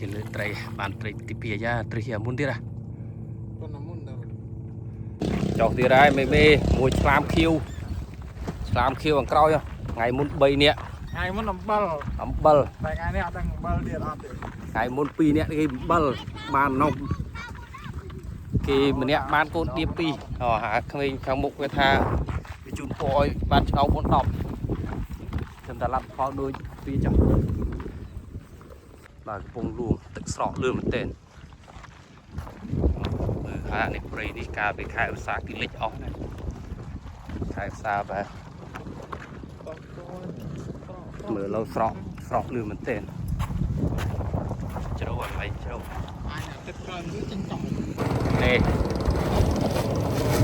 គេលើត្រីបានត្រីទីពីយ៉ាត្រីមុនទៀតចុះទៀតហើយមេមួយឆ្លាមខៀវខាងក្រោយថ្ងៃមុន3នាក់ថ្ងៃមុនអំបិលតែថ្ងៃនេះអត់ដឹងអំបិលទៀតអត់ទេថ្ងៃមុន2នាក់គេអំបិលបាននំគេម្នាក់បានកូនទៀប2ហាក្មេងខាងមុខវាថាវាជូនពរឲ្យបានឆ្កោមុន10ខ្ញុំតែឡាប់ផលដូចពីចុះបាទកំពុងលួងទឹកស្រកលឿនមែនទែនមើលហានេះព្រៃនេះកាលពីខែឧស្សាហ៍គឺលិចអស់ណាខែឧស្សាហ៍បាទមើលឡូវស្រកលឿនមែនទែនជ្រៅអត់ហើយជ្រៅទឹកក្រោយវាចេញចំនេះ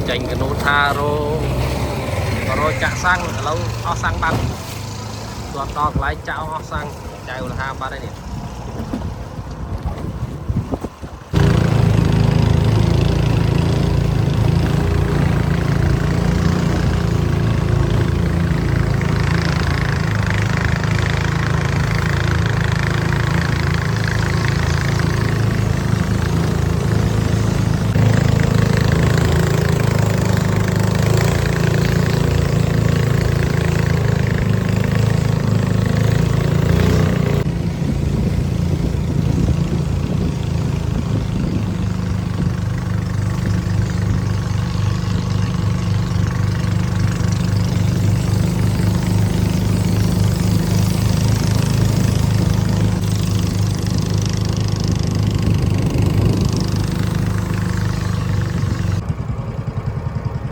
ចេញកណូថារចាក់សាំងឥឡូវអស់សាំងបាត់គាត់ដល់កន្លែងចាក់អស់សាំងចៅលហាបាត់ហើយនេះ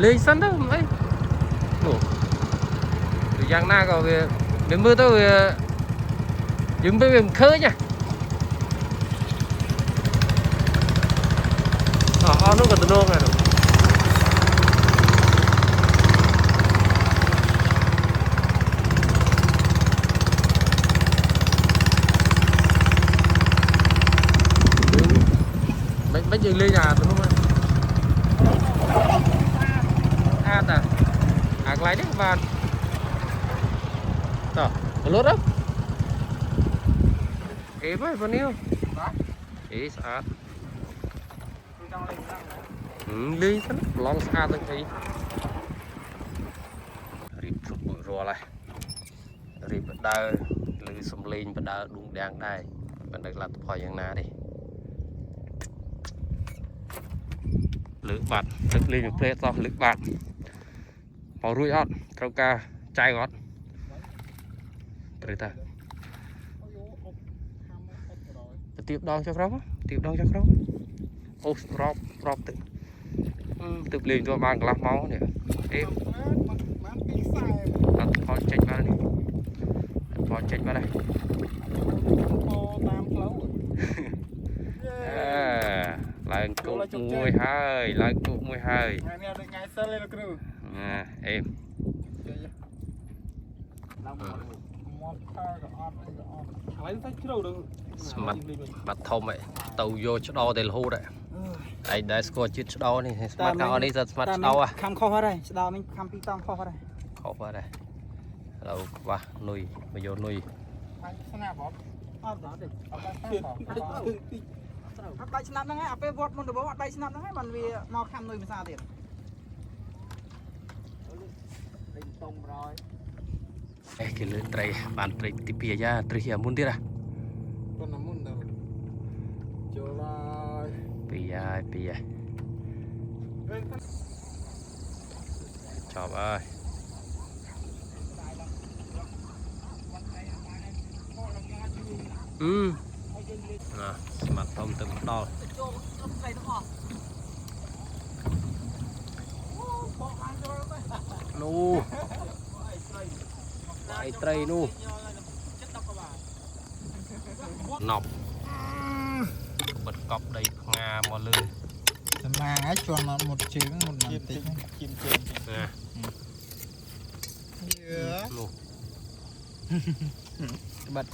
លេងសិនទៅអីនោះយ៉ាងណាក៏វាមើលទៅវាយើងវាមិនឃើញណាអស់នោះក៏ទៅនងហើយមិនយើងលេងអាទៅនោះតាអាកន្លែងនេះបានតោះលុតអេបហើយបងនេះអេស្អាតលេងសិនឡងស្អាតទៅអីរៀបគ្រប់មួយរាល់ហើយរៀបបដើឬសំលេងបដើដួងដាំងដែរមិនដឹងលទ្ធផលយ៉ាងណាទេលើកបាត់ទឹកលេងមួយព្រែតសោះលើកបាត់មករួចអត់ត្រូវការចៅអត់ត្រូវតាទៀបដងចុះក្រោមអូស្របទឹកលេងទៅបានកន្លះម៉ោងនេះអេបានពីខ្សែអត់ផលចេញបាននេះផលចេញបានហើយតាមផ្លូវឡើងគោកមួយហើយថ្ងៃនេះថ្ងៃសិលទេលោកគ្រូអេឡើងមកខើក៏អត់អីក៏អត់ឥឡូវទៅជ្រៅដល់ស្មាត់បាត់ធំឯទៅយកឆ្ដោតែរហូតឯដែលស្គាល់ជាតិឆ្ដោនេះស្មាត់ខាងនេះស្មាត់ឆ្ដោខំខុសហើយឆ្ដោនេះខំពីតង់ខុសហើយឥឡូវខ្វះនុយមកយកនុយស្នាប់អត់ទេអត់ដៃស្នាប់ហ្នឹងហើយអាពេលវត្តមុនដំបូងអត់ដៃស្នាប់ហ្នឹងហើយបានវាមកខំនុយភាសាទៀតលេងតុង100គេលើត្រីបានត្រីទីពីយ៉ាត្រីមុនទៀតប៉ុណ្ណាមុនដល់ចូលហើយពីយ៉ាចប់ហើយណាស្មាត់ធំទៅដល់នោះไอ้ត្រីនោះណប់បិទកប់ដីផ្ងាមកលើសម្លាងហើយជន់មកមុតជើងមុតបន្តិចជីមជើងណានោះបាត់